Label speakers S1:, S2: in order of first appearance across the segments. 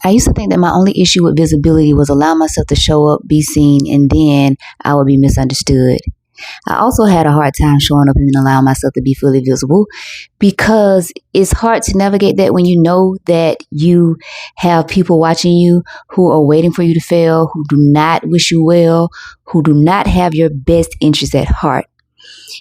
S1: I used to think that my only issue with visibility was allow myself to show up, be seen, and then I would be misunderstood. I also had a hard time showing up and allowing myself to be fully visible because it's hard to navigate that when you know that you have people watching you who are waiting for you to fail, who do not wish you well, who do not have your best interests at heart.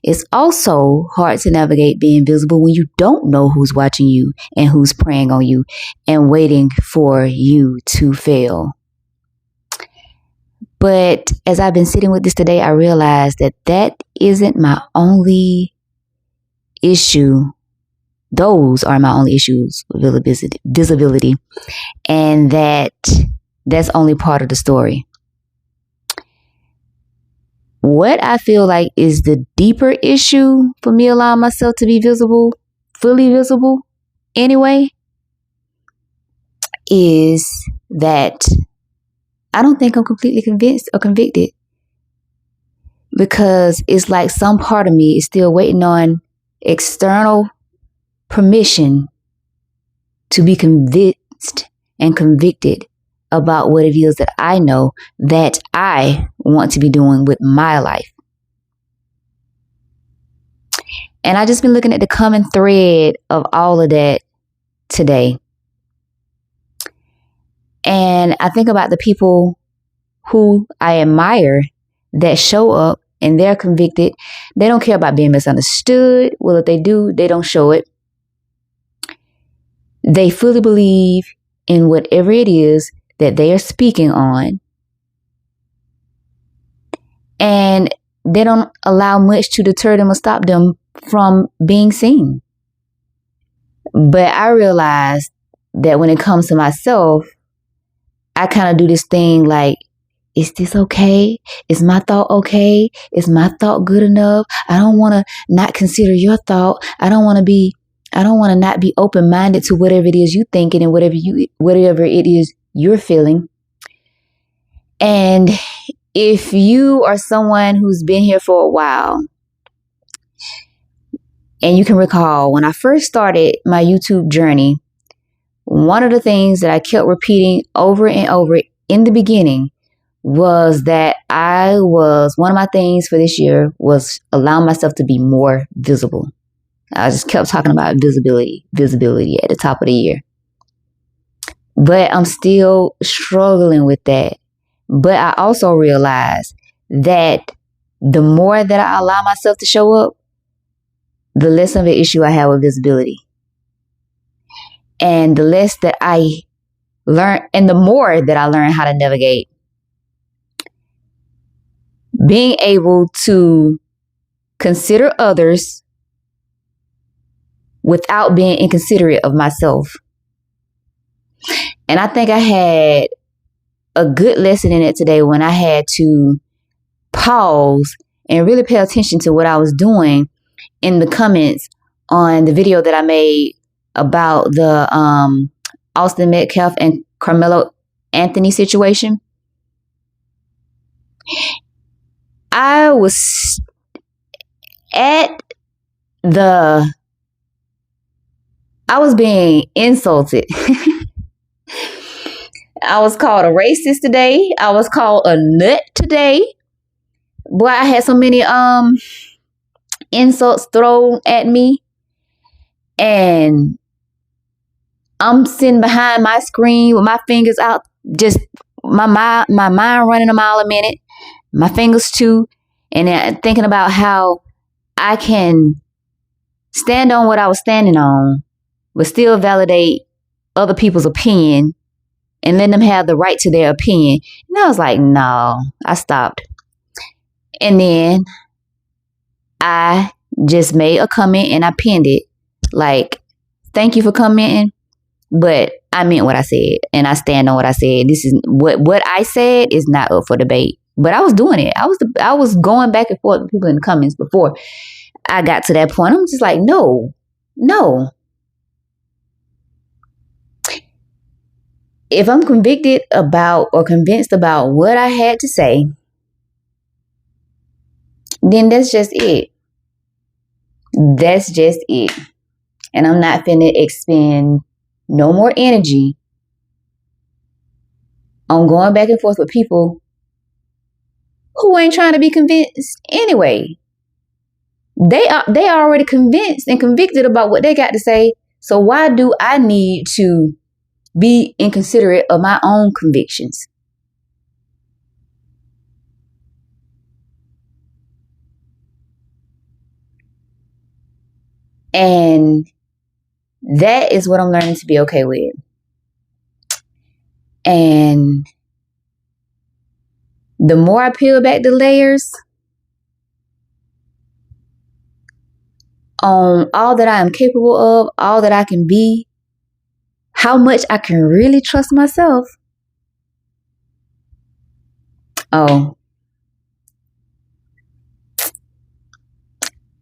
S1: It's also hard to navigate being visible when you don't know who's watching you and who's preying on you and waiting for you to fail. But as I've been sitting with this today, I realized that that isn't my only issue. Those are my only issues with visibility. And that's only part of the story. What I feel like is the deeper issue for me allowing myself to be visible, fully visible anyway, is that I don't think I'm completely convinced or convicted, because it's like some part of me is still waiting on external permission to be convinced and convicted about what it is that I know that I want to be doing with my life. And I just been looking at the common thread of all of that today. And I think about the people who I admire that show up and they're convicted. They don't care about being misunderstood. Well, if they do, they don't show it. They fully believe in whatever it is that they are speaking on. And they don't allow much to deter them or stop them from being seen. But I realized that when it comes to myself, I kind of do this thing like, is this okay? Is my thought okay? Is my thought good enough? I don't want to not consider your thought. I don't want to not be open-minded to whatever it is you thinking and whatever it is you're feeling. And if you are someone who's been here for a while, and you can recall when I first started my YouTube journey, one of the things that I kept repeating over and over in the beginning was that one of my things for this year was allowing myself to be more visible. I just kept talking about visibility at the top of the year. But I'm still struggling with that. But I also realize that the more that I allow myself to show up, the less of an issue I have with visibility. And the less that I learn, and the more that I learn how to navigate being able to consider others without being inconsiderate of myself. And I think I had a good lesson in it today when I had to pause and really pay attention to what I was doing in the comments on the video that I made about the Austin Metcalf and Carmelo Anthony situation. I was being insulted. I was called a racist today. I was called a nut today. Boy, I had so many insults thrown at me. And I'm sitting behind my screen with my fingers out, just my mind running a mile a minute, my fingers too, and then thinking about how I can stand on what I was standing on, but still validate other people's opinion and let them have the right to their opinion. And I was like, no, I stopped. And then I just made a comment and I pinned it. Like, thank you for commenting, but I meant what I said and I stand on what I said. This is what I said is not up for debate. But I was doing it. I was going back and forth with people in the comments before I got to that point. I'm just like, no. If I'm convicted about or convinced about what I had to say, then that's just it. That's just it. And I'm not finna expend no more energy on going back and forth with people who ain't trying to be convinced anyway. They are already convinced and convicted about what they got to say. So why do I need to be inconsiderate of my own convictions? And that is what I'm learning to be okay with. And the more I peel back the layers on all that I am capable of, all that I can be, how much I can really trust myself. Oh,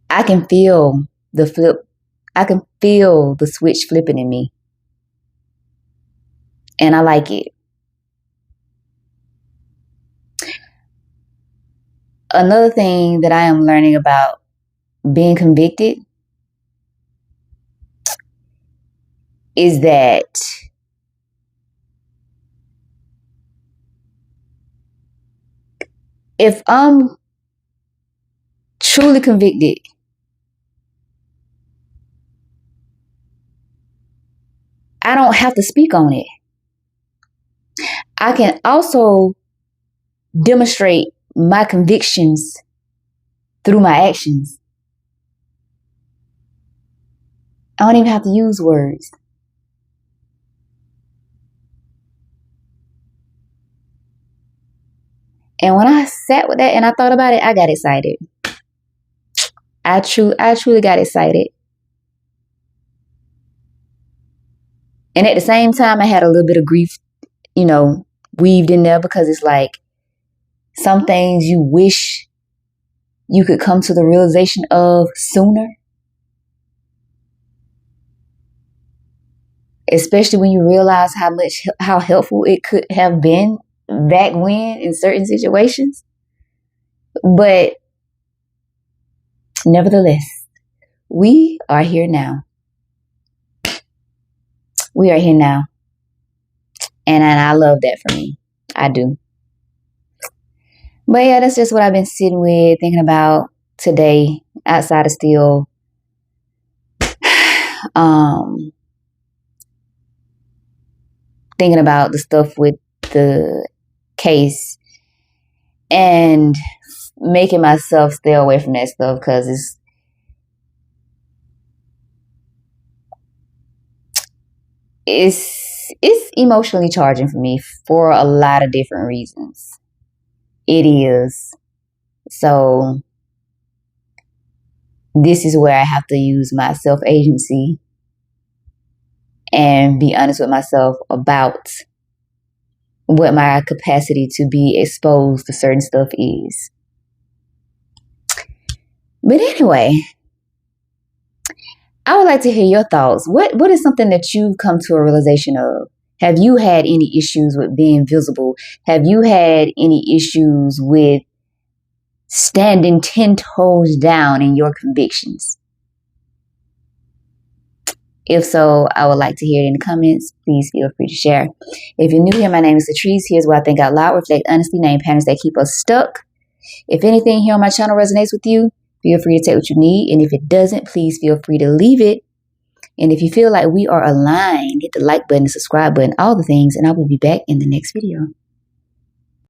S1: I can feel the flip. I can feel the switch flipping in me. And I like it. Another thing that I am learning about being convicted is that if I'm truly convicted, I don't have to speak on it. I can also demonstrate my convictions through my actions. I don't even have to use words. And when I sat with that and I thought about it, I got excited. I truly got excited. And at the same time, I had a little bit of grief, weaved in there, because it's like some things you wish you could come to the realization of sooner. Especially when you realize how helpful it could have been back when in certain situations. But nevertheless, we are here now. We are here now. And I love that for me. I do. But yeah, that's just what I've been sitting with, thinking about today, outside of still thinking about the stuff with the case and making myself stay away from that stuff, because it's emotionally charging for me for a lot of different reasons. It is. So this is where I have to use my self-agency and be honest with myself about what my capacity to be exposed to certain stuff is. But anyway, I would like to hear your thoughts. What is something that you've come to a realization of? Have you had any issues with being visible? Have you had any issues with standing 10 toes down in your convictions? If so, I would like to hear it in the comments. Please feel free to share. If you're new here, my name is Latrice. Here's what I think out loud. Reflect honestly, name patterns that keep us stuck. If anything here on my channel resonates with you, feel free to take what you need. And if it doesn't, please feel free to leave it. And if you feel like we are aligned, hit the like button, the subscribe button, all the things, and I will be back in the next video.